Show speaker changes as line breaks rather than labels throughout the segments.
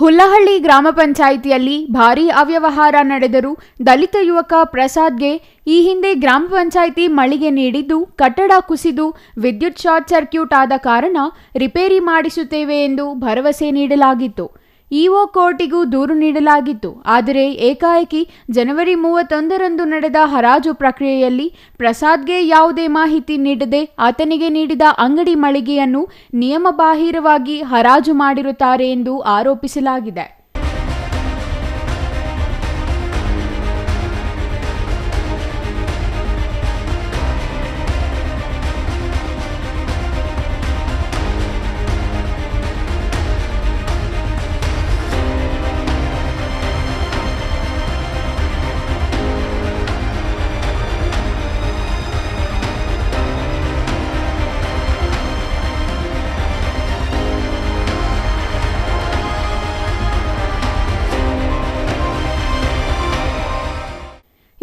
ಹುಲ್ಲಹಳ್ಳಿ ಗ್ರಾಮ ಪಂಚಾಯಿತಿಯಲ್ಲಿ ಭಾರೀ ಅವ್ಯವಹಾರ ನಡೆದರೂ ದಲಿತ ಯುವಕ ಪ್ರಸಾದ್ಗೆ ಈ ಹಿಂದೆ ಗ್ರಾಮ ಪಂಚಾಯಿತಿ ಮಳಿಗೆ ನೀಡಿದ್ದು ಕಟ್ಟಡ ಕುಸಿದು ವಿದ್ಯುತ್ ಶಾರ್ಟ್ ಸರ್ಕ್ಯೂಟ್ ಆದ ಕಾರಣ ರಿಪೇರಿ ಮಾಡಿಸುತ್ತೇವೆ ಎಂದು ಭರವಸೆ ನೀಡಲಾಗಿತ್ತು. ಇಒ ಕೋರ್ಟಿಗೂ ದೂರು ನೀಡಲಾಗಿತ್ತು. ಆದರೆ ಏಕಾಏಕಿ ಜನವರಿ 31ರಂದು ನಡೆದ ಹರಾಜು ಪ್ರಕ್ರಿಯೆಯಲ್ಲಿ ಪ್ರಸಾದ್ಗೆ ಯಾವುದೇ ಮಾಹಿತಿ ನೀಡದೆ ಆತನಿಗೆ ನೀಡಿದ ಅಂಗಡಿ ಮಳಿಗೆಯನ್ನು ನಿಯಮಬಾಹಿರವಾಗಿ ಹರಾಜು ಮಾಡಿರುತ್ತಾರೆ ಎಂದು ಆರೋಪಿಸಲಾಗಿದೆ.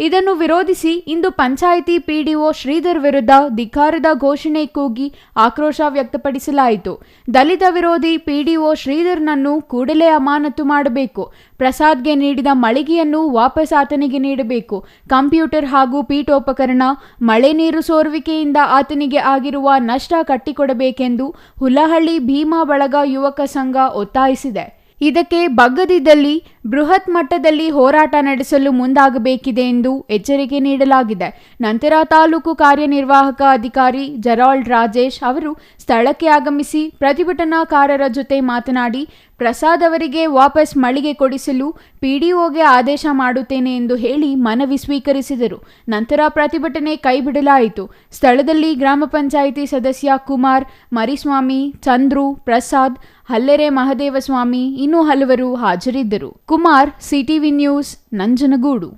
ಇದನ್ನು ವಿರೋಧಿಸಿ ಇಂದು ಪಂಚಾಯಿತಿ ಪಿಡಿಒ ಶ್ರೀಧರ್ ವಿರುದ್ಧ ಧಿಕ್ಕಾರದ ಘೋಷಣೆ ಕೂಗಿ ಆಕ್ರೋಶ ವ್ಯಕ್ತಪಡಿಸಲಾಯಿತು. ದಲಿತ ವಿರೋಧಿ ಪಿಡಿಒ ಶ್ರೀಧರ್ನನ್ನು ಕೂಡಲೇ ಅಮಾನತು ಮಾಡಬೇಕು. ಪ್ರಸಾದ್ಗೆ ನೀಡಿದ ಮಳಿಗೆಯನ್ನು ವಾಪಸ್ ಆತನಿಗೆ ನೀಡಬೇಕು. ಕಂಪ್ಯೂಟರ್ ಹಾಗೂ ಪೀಠೋಪಕರಣ, ಮಳೆ ನೀರು ಸೋರುವಿಕೆಯಿಂದ ಆತನಿಗೆ ಆಗಿರುವ ನಷ್ಟ ಕಟ್ಟಿಕೊಡಬೇಕೆಂದು ಹುಲ್ಲಹಳ್ಳಿ ಭೀಮಾ ಬಳಗ ಯುವಕ ಸಂಘ ಒತ್ತಾಯಿಸಿದೆ. ಇದಕ್ಕೆ ಬಗ್ಗದಿದ್ದಲ್ಲಿ ಬೃಹತ್ ಮಟ್ಟದಲ್ಲಿ ಹೋರಾಟ ನಡೆಸಲು ಮುಂದಾಗಬೇಕಿದೆ ಎಂದು ಎಚ್ಚರಿಕೆ ನೀಡಲಾಗಿದೆ. ನಂತರ ತಾಲೂಕು ಕಾರ್ಯನಿರ್ವಾಹಕ ಅಧಿಕಾರಿ ಜೆರಾಲ್ಡ್ ರಾಜೇಶ್ ಅವರು ಸ್ಥಳಕ್ಕೆ ಆಗಮಿಸಿ ಪ್ರತಿಭಟನಾಕಾರರ ಜೊತೆ ಮಾತನಾಡಿ ಪ್ರಸಾದ್ ಅವರಿಗೆ ವಾಪಸ್ ಮಳಿಗೆ ಕೊಡಿಸಲು ಪಿಡಿಒಗೆ ಆದೇಶ ಮಾಡುತ್ತೇನೆ ಎಂದು ಹೇಳಿ ಮನವಿ ಸ್ವೀಕರಿಸಿದರು. ನಂತರ ಪ್ರತಿಭಟನೆ ಕೈಬಿಡಲಾಯಿತು. ಸ್ಥಳದಲ್ಲಿ ಗ್ರಾಮ ಪಂಚಾಯಿತಿ ಸದಸ್ಯ ಕುಮಾರ್, ಮರಿಸ್ವಾಮಿ, ಚಂದ್ರು, ಪ್ರಸಾದ್, ಹಲ್ಲೆರೆ ಮಹದೇವಸ್ವಾಮಿ ಇನ್ನೂ ಹಲವರು ಹಾಜರಿದ್ದರು. Kumar, CTV news, Nanjangud.